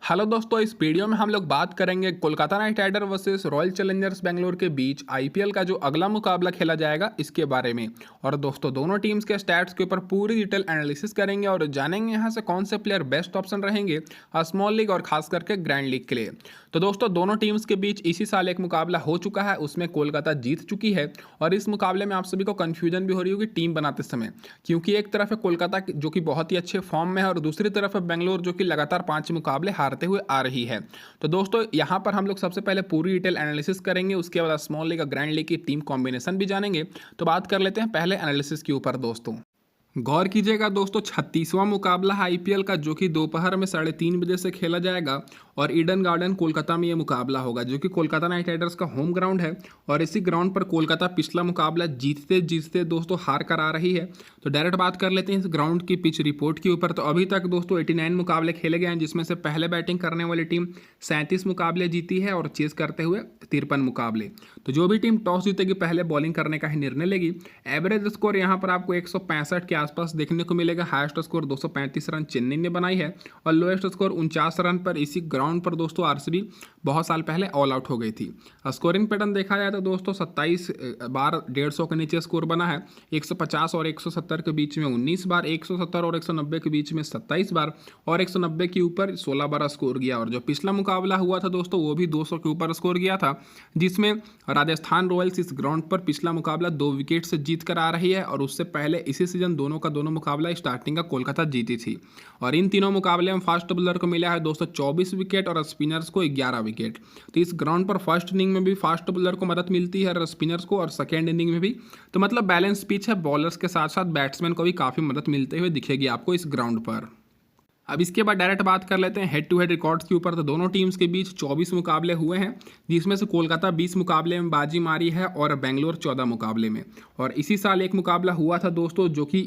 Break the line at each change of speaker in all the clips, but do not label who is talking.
Hello दोस्तों, इस video में हम लोग बात करेंगे Kolkata Knight Rider versus Royal Challengers Bangalore के बीच आईपीएल का जो अगला मुकाबला खेला जाएगा इसके बारे में। और दोस्तों दोनों टीम्स के स्टैट्स के ऊपर पूरी डिटेल एनालिसिस करेंगे और जानेंगे यहाँ से कौन से प्लेयर बेस्ट ऑप्शन रहेंगे स्मॉल लीग और खास करके ग्रैंड लीग के लिए। तो दोस्तों दोनों टीम्स के बीच इसी साल एक मुकाबला हो चुका है, उसमें कोलकाता जीत चुकी है। और इस मुकाबले में आप सभी को कन्फ्यूजन भी हो रही होगी टीम बनाते समय, क्योंकि एक तरफ है कोलकाता जो कि बहुत ही अच्छे फॉर्म में है और दूसरी तरफ है बेंगलोर जो कि लगातार 5 मुकाबले हारते हुए आ रही है। तो दोस्तों यहाँ पर हम लोग सबसे पहले पूरी डिटेल एनालिसिस करेंगे, उसके बाद स्मॉल लीग और ग्रैंड लीग की टीम कॉम्बिनेशन भी जानेंगे। तो बात कर लेते हैं पहले एनालिसिस के ऊपर। दोस्तों गौर कीजिएगा दोस्तों, 36वां मुकाबला है आईपीएल का जो कि दोपहर में 3:30 बजे से खेला जाएगा और ईडन गार्डन कोलकाता में ये मुकाबला होगा जो कि कोलकाता नाइट राइडर्स का होम ग्राउंड है। और इसी ग्राउंड पर कोलकाता पिछला मुकाबला जीतते जीतते दोस्तों हार कर आ रही है। तो डायरेक्ट बात कर लेते हैं इस ग्राउंड की पिच रिपोर्ट के ऊपर। तो अभी तक दोस्तों 89 मुकाबले खेले गए हैं, जिसमें से पहले बैटिंग करने वाली टीम 37 मुकाबले जीती है और चेस करते हुए 53 मुकाबले। तो जो भी टीम टॉस जीतेगी पहले बॉलिंग करने का ही निर्णय लेगी। एवरेज स्कोर यहाँ पर आपको 165 के आसपास देखने को मिलेगा। हाईएस्ट स्कोर 235 रन चेन्नई ने बनाई है और लोएस्ट स्कोर 49 रन पर इसी ग्राउंड पर दोस्तों आरसीबी बहुत साल पहले ऑल आउट हो गई थी। स्कोरिंग पैटर्न देखा जाए तो दोस्तों 27 बार 150 के नीचे स्कोर बना है, 150 और 170 के बीच में 19 बार, 170 और 190 के बीच में 27 बार और 190 के ऊपर 16 बार स्कोर गया। और जो पिछला मुकाबला हुआ था दोस्तों वो भी 200 के ऊपर स्कोर गया था, जिसमें राजस्थान रॉयल्स इस ग्राउंड पर पिछला मुकाबला 2 विकेट से जीत कर आ रही है और उससे पहले इसी सीजन दोनों का दोनों मुकाबला स्टार्टिंग का कोलकाता जीती थी। और इन तीनों मुकाबले में फास्ट बॉलर को मिला है दोस्तों 24 विकेट और स्पिनर्स को 11 विकेट। तो इस ग्राउंड पर फर्स्ट इनिंग में भी फास्ट बॉलर को मदद मिलती है और स्पिनर्स को, और सेकेंड इनिंग में भी। तो मतलब बैलेंस पिच है, बॉलर्स के साथ साथ बैट्समैन को भी काफ़ी मदद मिलते हुए दिखेगी आपको इस ग्राउंड पर। अब इसके बाद डायरेक्ट बात कर लेते हैं हेड टू हेड रिकॉर्ड्स के ऊपर। तो दोनों टीम्स के बीच 24 मुकाबले हुए हैं, जिसमें से कोलकाता 20 मुकाबले में बाजी मारी है और बेंगलोर 14 मुकाबले में। और इसी साल एक मुकाबला हुआ था दोस्तों जो कि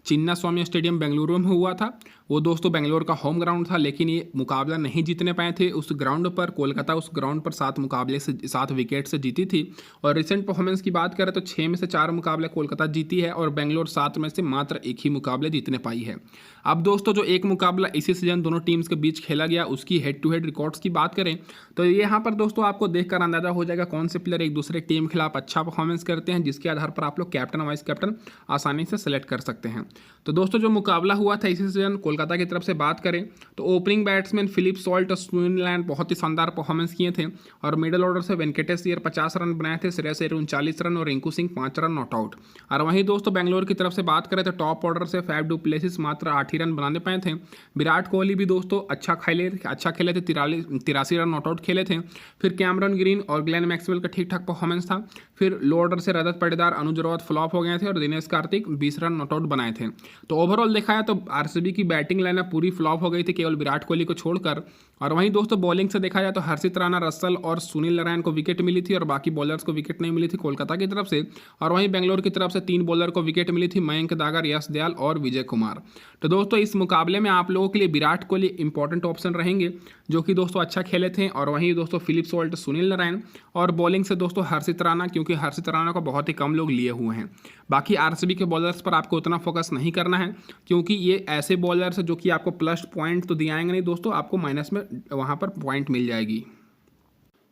चिन्ना स्वामी स्टेडियम बेंगलुरु में हुआ था। वो दोस्तों बेंगलोर का होम ग्राउंड था, लेकिन ये मुकाबला नहीं जीतने पाए थे उस ग्राउंड पर। कोलकाता उस ग्राउंड पर 7 मुकाबले से 7 विकेट से जीती थी। और रिसेंट परफॉर्मेंस की बात करें तो 6 में से 4 मुकाबले कोलकाता जीती है और बेंगलोर 7 में से मात्र एक ही मुकाबले जीतने पाई है। अब दोस्तों जो एक मुकाबला इसी सीजन दोनों टीम्स के बीच खेला गया उसकी हेड टू हेड रिकॉर्ड्स की बात करें तो यहाँ पर दोस्तों आपको देखकर अंदाजा हो जाएगा कौन से प्लेयर एक दूसरे टीम के खिलाफ अच्छा परफॉर्मेंस करते हैं, जिसके आधार पर आप लोग कैप्टन और वाइस कैप्टन आसानी से सेलेक्ट कर सकते हैं। तो दोस्तों जो मुकाबला हुआ था इसी सीजन कोलकाता की तरफ से बात करें तो ओपनिंग बैट्समैन फिलिप सॉल्ट और सुनील नारायण बहुत ही शानदार परफॉर्मेंस किए थे। और मिडिल ऑर्डर से वेंकटेश अय्यर 50 रन बनाए थे, श्रेयस अय्यर 39 रन और Rinku Singh 5 run not out. और वहीं दोस्तों बेंगलोर की तरफ से बात करें तो टॉप ऑर्डर से फैफ डू प्लेसिस मात्र 8 ही रन बनाने पाए थे। विराट कोहली भी दोस्तों अच्छा खेले थे, 83 रन नॉट आउट खेले थे। फिर कैमरन ग्रीन और ग्लेन मैक्सवेल का ठीक ठाक परफॉर्मेंस था। फिर लो ऑर्डर से रजत पाटीदार, अनुज रावत फ्लॉप हो गए थे और Dinesh Karthik 20 run not out बनाए थे। तो ओवरऑल देखा है तो आरसीबी की बैटिंग लाइनअप पूरी फ्लॉप हो गई थी केवल विराट कोहली को छोड़कर। और वहीं दोस्तों बॉलिंग से देखा जाए तो हर्षित राणा, रसल और सुनील नारायण को विकेट मिली थी और बाकी बॉलर्स को विकेट नहीं मिली थी कोलकाता की तरफ से। और वहीं बेंगलोर की तरफ से 3 बॉलर को विकेट मिली थी, मयंक दागर, यश दयाल और विजय कुमार। तो दोस्तों इस मुकाबले में आप लोगों के लिए विराट कोहली इंपॉर्टेंट ऑप्शन रहेंगे जो कि दोस्तों अच्छा खेले थे। और वहीं दोस्तों फिलिप सॉल्ट, सुनील नारायण और बॉलिंग से दोस्तों हर्षित राणा, क्योंकि हर्षित राणा को बहुत ही कम लोग लिए हुए हैं। बाकी आरसीबी के बॉलर्स पर आपको उतना फोकस नहीं करना है, क्योंकि ये ऐसे बॉलर्स हैं जो कि आपको प्लस पॉइंट तो दिलाएंगे नहीं दोस्तों, आपको माइनस में वहाँ पर पॉइंट मिल जाएगी।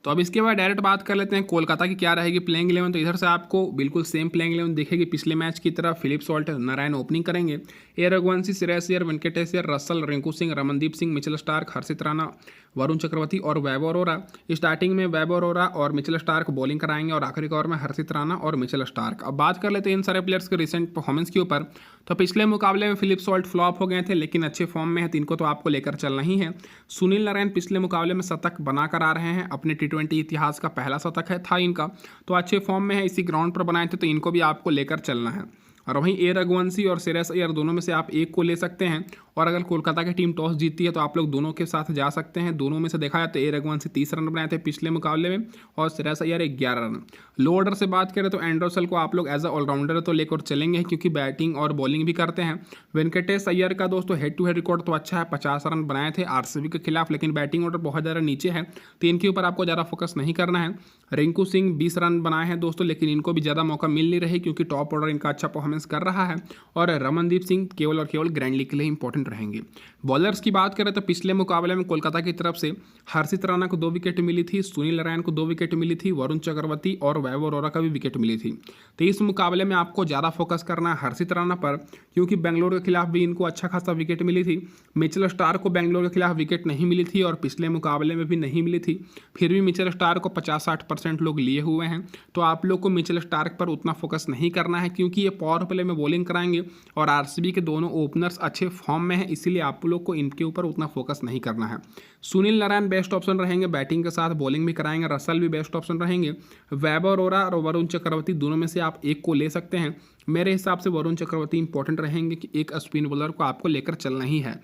तो अब इसके बाद डायरेक्ट बात कर लेते हैं कोलकाता की क्या रहेगी प्लेइंग 11। तो इधर से आपको बिल्कुल सेम प्लेइंग 11 दिखेगी पिछले मैच की तरह। फिलिप सॉल्ट, नारायण ओपनिंग करेंगे, A Raghuvanshi, Shreyas Iyer, Venkatesh Iyer, Russell, Rinku Singh, Ramandeep Singh, Mitchell Starc, Harshit Rana, Varun Chakravarthy और वैभव अरोरा। स्टार्टिंग में वैभव अरोरा और मिचेल स्टार्क बॉलिंग कराएंगे और आखिरी ओवर में हर्षित राणा और मिचेल स्टार्क। अब बात कर लेते हैं इन सारे प्लेयर्स के रिसेंट परफॉर्मेंस के ऊपर। तो पिछले मुकाबले में फिलिप सॉल्ट फ्लॉप हो गए थे, लेकिन अच्छे फॉर्म में है, तो इनको तो आपको लेकर चलना ही है। सुनील नारायण पिछले मुकाबले में शतक बनाकर आ रहे हैं, अपने T20 इतिहास का पहला शतक था इनका, तो अच्छे फॉर्म में है, इसी ग्राउंड पर बनाए थे, तो इनको भी आपको लेकर चलना है। और वहीं ए रघुवंशी और श्रेयस अय्यर दोनों में से आप एक को ले सकते हैं। और अगर कोलकाता की टीम टॉस जीतती है तो आप लोग दोनों के साथ जा सकते हैं। दोनों में से देखा जाए तो ए रघुवंशी 30 रन बनाए थे पिछले मुकाबले में और श्रेयस अय्यर 11 रन। लो ऑर्डर से बात करें तो एंड्रसल को आप लोग एज अ ऑलराउंडर तो लेकर चलेंगे, क्योंकि बैटिंग और बॉलिंग भी करते हैं। वेंकटेश अय्यर का दोस्तों हेड टू हेड रिकॉर्ड तो अच्छा है, 50 रन बनाए थे आरसीबी के खिलाफ, लेकिन बैटिंग ऑर्डर बहुत ज़्यादा नीचे है, तो इनके ऊपर आपको ज़्यादा फोकस नहीं करना है। रिंकू सिंह 20 रन बनाए हैं दोस्तों, लेकिन इनको भी ज़्यादा मौका मिल नहीं रही, क्योंकि टॉप ऑर्डर इनका अच्छा परफॉर्मेंस परफॉर्मेंस कर रहा है और रमनदीप सिंह केवल और केवल ग्रैंड लीग के लिए इंपॉर्टेंट रहेंगे। बॉलर्स की बात करें तो पिछले मुकाबले में कोलकाता की तरफ से हर्षित राणा को 2 विकेट मिली थी, सुनील नारायण को 2 विकेट मिली थी, वरुण चक्रवर्ती और वैभव अरोड़ा का भी विकेट मिली थी। तो इस मुकाबले में आपको ज़्यादा फोकस करना है हर्षित राणा पर, क्योंकि बेंगलोर के खिलाफ भी इनको अच्छा खासा विकेट मिली थी। मिचेल स्टार को बेंगलोर के खिलाफ विकेट नहीं मिली थी और पिछले मुकाबले में भी नहीं मिली थी, फिर भी मिचेल स्टार को 50-60% लोग लिए हुए हैं। तो आप लोग को मिचेल स्टार्क पर उतना फोकस नहीं करना है, क्योंकि ये पावर प्ले में बॉलिंग कराएंगे और आरसीबी के दोनों ओपनर्स अच्छे फॉर्म में हैं, इसीलिए आप लोग को इनके ऊपर उतना फोकस नहीं करना है। सुनील नारायण बेस्ट ऑप्शन रहेंगे, बैटिंग के साथ बॉलिंग भी कराएंगे। रसल भी बेस्ट ऑप्शन रहेंगे। वैभव अरोड़ा और वरुण चक्रवर्ती दोनों में से आप एक को ले सकते हैं। मेरे हिसाब से वरुण चक्रवर्ती इंपॉर्टेंट रहेंगे कि एक स्पिन बॉलर को आपको लेकर चलना ही है।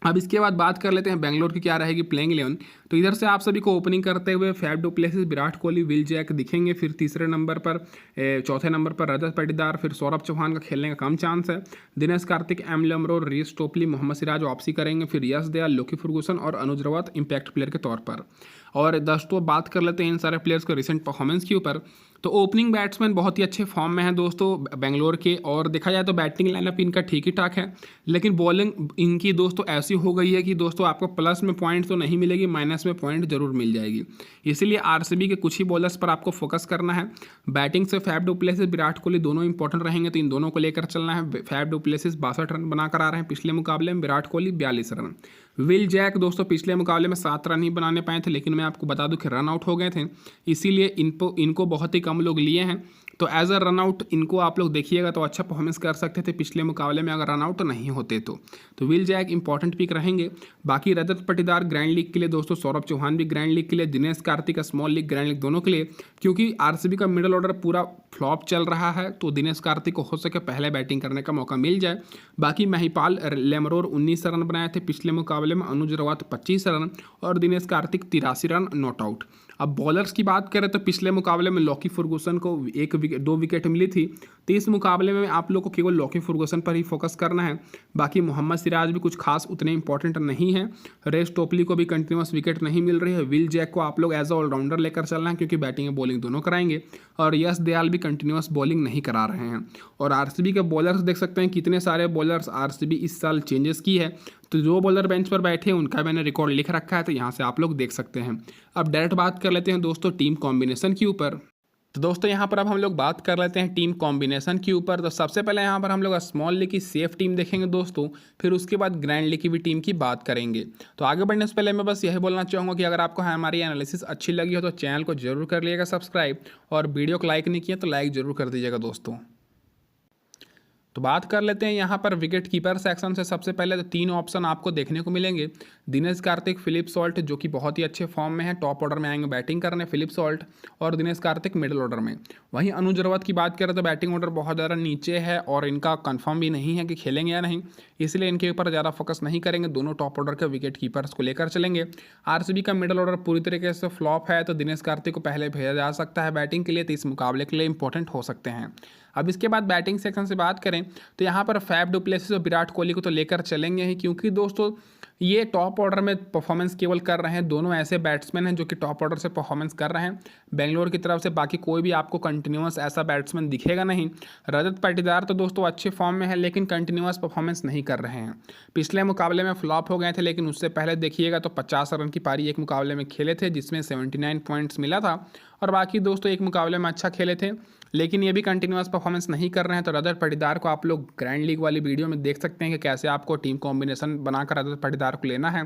अब इसके बाद बात कर लेते हैं बेंगलोर की क्या रहेगी प्लेइंग 11। तो इधर से आप सभी को ओपनिंग करते हुए Faf du Plessis, Virat Kohli, Will Jack दिखेंगे। फिर तीसरे नंबर पर, चौथे नंबर पर रजत पाटीदार, फिर सौरभ चौहान का खेलने का कम चांस है। दिनेश कार्तिक, एम लेमरो, रीस टोपली, मोहम्मद सिराज वापसी करेंगे। फिर यश दयाल, लोकी फर्गूसन और अनुज रावत इंपैक्ट प्लेयर के तौर पर। और दोस्तों बात कर लेते हैं इन सारे प्लेयर्स के रिसेंट परफॉर्मेंस के ऊपर। तो ओपनिंग बैट्समैन बहुत ही अच्छे फॉर्म में हैं दोस्तों बेंगलोर के, और देखा जाए तो बैटिंग लाइनअप इनका ठीक ही ठाक है, लेकिन बॉलिंग इनकी दोस्तों ऐसी हो गई है कि दोस्तों आपको प्लस में पॉइंट तो नहीं मिलेगी, माइनस में पॉइंट जरूर मिल जाएगी। इसीलिए आरसीबी के कुछ ही बॉलर्स पर आपको फोकस करना है। बैटिंग से Faf du Plessis, Virat Kohli दोनों इंपॉर्टेंट रहेंगे, तो इन दोनों को लेकर चलना है। फैफ डु प्लेसिस 62 रन बनाकर आ रहे हैं पिछले मुकाबले में, Virat Kohli 42 run. Will Jack दोस्तों पिछले मुकाबले में 7 रन ही बनाने पाए थे, लेकिन मैं आपको बता दूं कि रन आउट हो गए थे, इसीलिए इनको बहुत ही कम लोग लिए हैं। तो एज अ रन आउट इनको आप लोग देखिएगा तो अच्छा परफॉर्मेंस कर सकते थे पिछले मुकाबले में अगर रन आउट नहीं होते तो विल जैक इंपॉर्टेंट पिक रहेंगे। बाकी रजत पाटीदार ग्रैंड लीग के लिए दोस्तों, सौरभ चौहान भी ग्रैंड लीग के लिए, Dinesh Karthik small league grand league दोनों के लिए, क्योंकि आरसीबी का मिडिल ऑर्डर पूरा फ्लॉप चल रहा है, तो दिनेश कार्तिक को हो सके पहले बैटिंग करने का मौका मिल जाए। बाकी महिपाल लेमरोर 19 रन बनाए थे पिछले मुकाबले में, अनुज रावत 25 रन और Dinesh Karthik 83 run not out. अब बॉलर्स की बात करें तो पिछले मुकाबले में लोकी फर्गूसन को 2 विकेट मिली थी, तो इस मुकाबले में आप लोग को केवल लोकी फर्गूसन पर ही फोकस करना है। बाकी मोहम्मद सिराज भी कुछ खास उतने इंपॉर्टेंट नहीं है। रेस टोपली को भी कंटिन्यूस विकेट नहीं मिल रही है। विल जैक को आप लोग एज अ ऑलराउंडर लेकर चलना है, क्योंकि बैटिंग और बॉलिंग दोनों कराएंगे। और यश दयाल भी कंटिन्यूस बॉलिंग नहीं करा रहे हैं। और आरसीबी के बॉलर्स देख सकते हैं कितने सारे बॉलर्स आरसीबी इस साल चेंजेस की है, तो जो बॉलर बेंच पर बैठे हैं उनका मैंने रिकॉर्ड लिख रखा है, तो यहाँ से आप लोग देख सकते हैं। अब डायरेक्ट बात कर लेते हैं दोस्तों टीम कॉम्बिनेशन के ऊपर। तो दोस्तों यहाँ पर अब हम लोग बात कर लेते हैं टीम कॉम्बिनेशन के ऊपर। तो सबसे पहले यहाँ पर हम लोग स्मॉल लीग की सेफ टीम देखेंगे दोस्तों, फिर उसके बाद ग्रैंड लीग की भी टीम की बात करेंगे। तो आगे बढ़ने से पहले मैं बस यही बोलना चाहूँगा कि अगर आपको हमारी एनालिसिस अच्छी लगी हो तो चैनल को जरूर कर लीजिएगा सब्सक्राइब, और वीडियो को लाइक नहीं किया तो लाइक जरूर कर दीजिएगा दोस्तों। तो बात कर लेते हैं यहाँ पर विकेट कीपर सेक्शन से। सबसे पहले तो 3 ऑप्शन आपको देखने को मिलेंगे, दिनेश कार्तिक, फिलिप सॉल्ट जो कि बहुत ही अच्छे फॉर्म में है, टॉप ऑर्डर में आएंगे बैटिंग करने फिलिप सॉल्ट, और दिनेश कार्तिक मिडिल ऑर्डर में। वहीं अनुज रावत की बात करें तो बैटिंग ऑर्डर बहुत ज़्यादा नीचे है और इनका कंफर्म भी नहीं है कि खेलेंगे या नहीं, इसलिए इनके ऊपर ज़्यादा फोकस नहीं करेंगे। दोनों टॉप ऑर्डर के विकेट कीपर्स को लेकर चलेंगे। आरसीबी का मिडिल ऑर्डर पूरी तरीके से फ्लॉप है, तो दिनेश कार्तिक को पहले भेजा जा सकता है बैटिंग के लिए, तो इस मुकाबले के लिए इंपॉर्टेंट हो सकते हैं। अब इसके बाद बैटिंग सेक्शन से बात करें तो यहाँ पर फैफ डु प्लेसिस और विराट कोहली को तो लेकर चलेंगे ही, क्योंकि दोस्तों ये टॉप ऑर्डर में परफॉर्मेंस केवल कर रहे हैं। दोनों ऐसे बैट्समैन हैं जो कि टॉप ऑर्डर से परफॉर्मेंस कर रहे हैं बेंगलोर की तरफ से। बाकी कोई भी आपको कंटिन्यूस ऐसा बैट्समैन दिखेगा नहीं। रजत पाटीदार तो दोस्तों अच्छे फॉर्म में है, लेकिन कंटिन्यूस परफॉर्मेंस नहीं कर रहे हैं। पिछले मुकाबले में फ्लॉप हो गए थे, लेकिन उससे पहले देखिएगा तो 50 रन की पारी एक मुकाबले में खेले थे, जिसमें 79 पॉइंट्स मिला था। और बाकी दोस्तों एक मुकाबले में अच्छा खेले थे, लेकिन ये भी कंटिन्यूस परफॉर्मेंस नहीं कर रहे हैं। तो रजत पाटीदार को आप लोग ग्रैंड लीग वाली वीडियो में देख सकते हैं कि कैसे आपको टीम कॉम्बिनेशन बनाकर रजत पाटीदार को लेना है।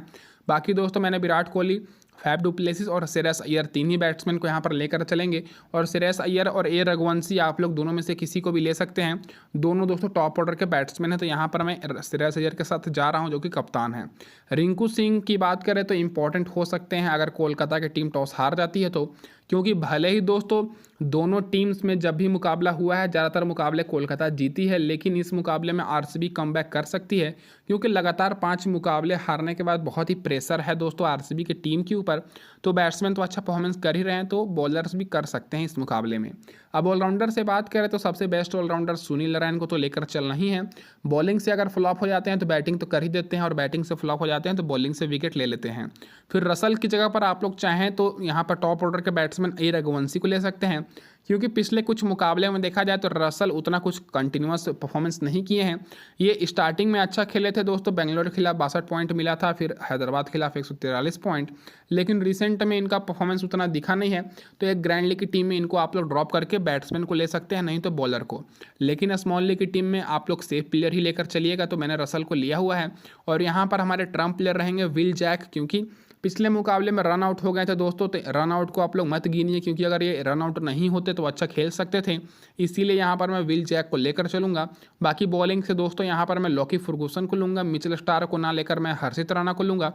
बाकी दोस्तों मैंने Virat Kohli, Faf du Plessis और श्रेयस अय्यर 3 ही बैट्समैन को यहाँ पर लेकर चलेंगे। और श्रेयस अय्यर और ए रघुवंशी आप लोग दोनों में से किसी को भी ले सकते हैं। दोनों दोस्तों टॉप ऑर्डर के बैट्समैन हैं, तो यहाँ पर मैं श्रेयस अय्यर के साथ जा रहा हूँ जो कि कप्तान है। रिंकू सिंह की बात करें तो इंपॉर्टेंट हो सकते हैं अगर कोलकाता की टीम टॉस हार जाती है तो, क्योंकि भले ही दोस्तों दोनों टीम्स में जब भी मुकाबला हुआ है ज़्यादातर मुकाबले कोलकाता जीती है, लेकिन इस मुकाबले में आरसीबी कमबैक कर सकती है, क्योंकि लगातार 5 मुकाबले हारने के बाद बहुत ही प्रेशर है दोस्तों आरसीबी की टीम के ऊपर। तो बैट्समैन तो अच्छा परफॉर्मेंस कर ही रहे हैं, तो बॉलर्स भी कर सकते हैं इस मुकाबले में। अब ऑलराउंडर से बात करें तो सबसे बेस्ट ऑलराउंडर सुनील नारायण को तो लेकर चलना ही है। बॉलिंग से अगर फ्लॉप हो जाते हैं तो बैटिंग तो कर ही देते हैं, और बैटिंग से फ्लॉप हो जाते हैं तो बॉलिंग से विकेट ले लेते हैं। फिर रसल की जगह पर आप लोग चाहें तो यहाँ पर टॉप ऑर्डर के बैट्समैन ए रघुवंशी को ले सकते हैं, क्योंकि पिछले कुछ मुकाबले में देखा जाए तो रसल उतना कुछ कंटिन्यूस परफॉर्मेंस नहीं किए हैं। ये स्टार्टिंग में अच्छा खेले थे दोस्तों, बेंगलोर के खिलाफ 62 पॉइंट मिला था, फिर हैदराबाद के खिलाफ 143 पॉइंट, लेकिन रिसेंट में इनका परफॉर्मेंस उतना दिखा नहीं है। तो एक ग्रैंड लीग की टीम में इनको आप लोग ड्रॉप करके बैट्समैन को ले सकते हैं, नहीं तो बॉलर को। लेकिन स्मॉल लीग की टीम में आप लोग सेफ प्लेयर ही लेकर चलिएगा, तो मैंने रसल को लिया हुआ है। और यहाँ पर हमारे ट्रम्प प्लेयर रहेंगे विल जैक, क्योंकि पिछले मुकाबले में रन आउट हो गए थे दोस्तों, तो रन आउट को आप लोग मत गिनिए, क्योंकि अगर ये रन आउट नहीं होते तो अच्छा खेल सकते थे। इसीलिए यहाँ पर मैं विल जैक को लेकर चलूंगा। बाकी बॉलिंग से दोस्तों यहाँ पर मैं लॉकी फर्गूसन को लूँगा, मिचेल स्टार को ना लेकर मैं हर्षित राणा को लूँगा।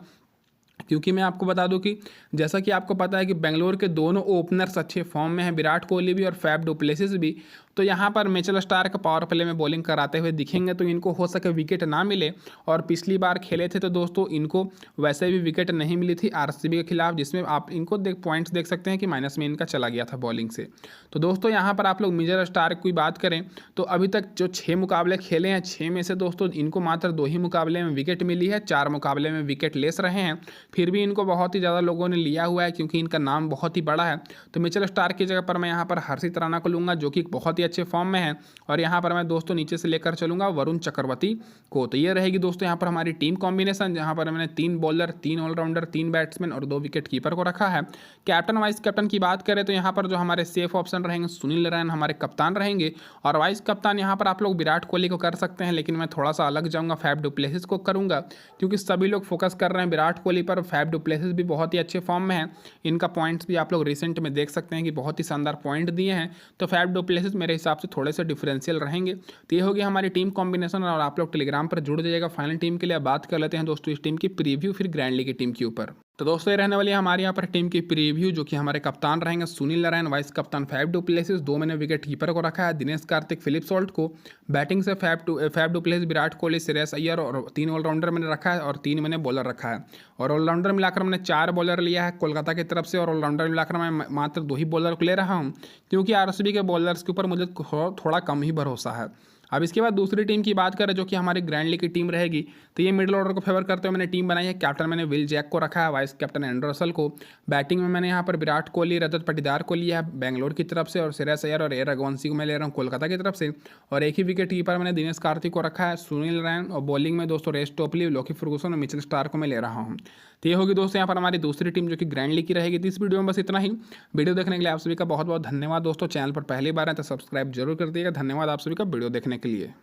क्योंकि मैं आपको बता दूं कि जैसा कि आपको पता है कि बेंगलोर के दोनों ओपनर्स अच्छे फॉर्म में हैं, विराट कोहली भी और फैफ डु प्लेसिस भी। तो यहाँ पर मिचेल स्टार का पावर प्ले में बॉलिंग कराते हुए दिखेंगे, तो इनको हो सके विकेट ना मिले। और पिछली बार खेले थे तो दोस्तों इनको वैसे भी विकेट नहीं मिली थी आरसीबी के खिलाफ, जिसमें आप इनको पॉइंट्स देख सकते हैं कि माइनस में इनका चला गया था बॉलिंग से। तो दोस्तों यहाँ पर आप लोग मिचेल स्टार की बात करें तो अभी तक जो 6 मुकाबले खेले हैं, 6 में से दोस्तों इनको मात्र 2 ही मुकाबले में विकेट मिली है, 4 मुकाबले में विकेट लेस रहे हैं। फिर भी इनको बहुत ही ज़्यादा लोगों ने लिया हुआ है, क्योंकि इनका नाम बहुत ही बड़ा है। तो मिचेल स्टार की जगह पर मैं यहाँ पर हर्षित राणा को लूँगा, जो कि बहुत ही अच्छे फॉर्म में है। और यहाँ पर मैं दोस्तों नीचे से लेकर चलूँगा वरुण चक्रवर्ती को। तो ये रहेगी दोस्तों यहाँ पर हमारी टीम कॉम्बिनेशन, जहाँ पर मैंने 3 बॉलर, 3 ऑलराउंडर, 3 बैट्समैन और 2 विकेट कीपर को रखा है। कैप्टन वाइस कैप्टन की बात करें तो यहाँ पर जो हमारे सेफ ऑप्शन रहेंगे सुनील नारायण हमारे कप्तान रहेंगे, और वाइस कप्तान यहाँ पर आप लोग विराट कोहली को कर सकते हैं, लेकिन मैं थोड़ा सा अलग जाऊँगा, फैफ डु प्लेसिस को करूँगा, क्योंकि सभी लोग फोकस कर रहे हैं विराट कोहली पर। फैफ डु प्लेसिस भी बहुत ही अच्छे फॉर्म में है, इनका पॉइंट्स भी आप लोग रिसेंट में देख सकते हैं कि बहुत ही शानदार पॉइंट दिए हैं। तो फैफ डु प्लेसिस मेरे हिसाब से थोड़े से डिफरेंशियल रहेंगे। तो ये होगी हमारी टीम कॉम्बिनेशन, और आप लोग टेलीग्राम पर जुड़ जाइएगा फाइनल टीम के लिए। बात कर लेते हैं दोस्तों इस टीम की प्रीव्यू, फिर ग्रैंड लीग की टीम के ऊपर। तो दोस्तों ये रहने वाली है हमारे यहाँ पर टीम की प्रीव्यू, जो कि हमारे कप्तान रहेंगे सुनील नारायण, वाइस कप्तान फैफ डु प्लेसिस, 2 मैंने विकेट कीपर को रखा है दिनेश कार्तिक, फिलिप सॉल्ट को। बैटिंग से Faf du Plessis, Virat Kohli, Shreyas Iyer, और 3 ऑलराउंडर मैंने रखा है और 3 मैंने बॉलर रखा है। और ऑलराउंडर मिलाकर मैंने 4 बॉलर लिया है कोलकाता की तरफ से, और ऑलराउंडर मिलाकर मैं मात्र 2 ही बॉलर को ले रहा हूँ, क्योंकि आरसीबी के बॉलर्स के ऊपर मुझे थोड़ा कम ही भरोसा है। अब इसके बाद दूसरी टीम की बात करें, जो कि हमारी ग्रैंड लीग की टीम रहेगी, तो ये मिडिल ऑर्डर को फेवर करते हुए मैंने टीम बनाई है। कैप्टन मैंने विल जैक को रखा है, वाइस कैप्टन एंड्रे रसल को। बैटिंग में मैंने यहाँ पर विराट कोहली, रजत पाटीदार को लिया है बेंगलोर की तरफ से, और श्रेयस अय्यर और ए रघुवंशी को मैं ले रहा हूँ कोलकाता की तरफ से। और एक ही विकेट कीपर मैंने दिनेश कार्तिक को रखा है, सुनील नारायण, और बॉलिंग में दोस्तों रेस टोपली, लॉकी फर्गूसन और मिचेल स्टार को मैं ले रहा हूँ। तो ये होगी दोस्तों यहाँ पर हमारी दूसरी टीम, जो कि ग्रैंड लीग की रहेगी। तो इस वीडियो में बस इतना ही। वीडियो देखने के लिए आप सभी का बहुत बहुत धन्यवाद दोस्तों। चैनल पर पहली बार है तो सब्सक्राइब जरूर कर दिएगा। धन्यवाद आप सभी का वीडियो देखने के लिए।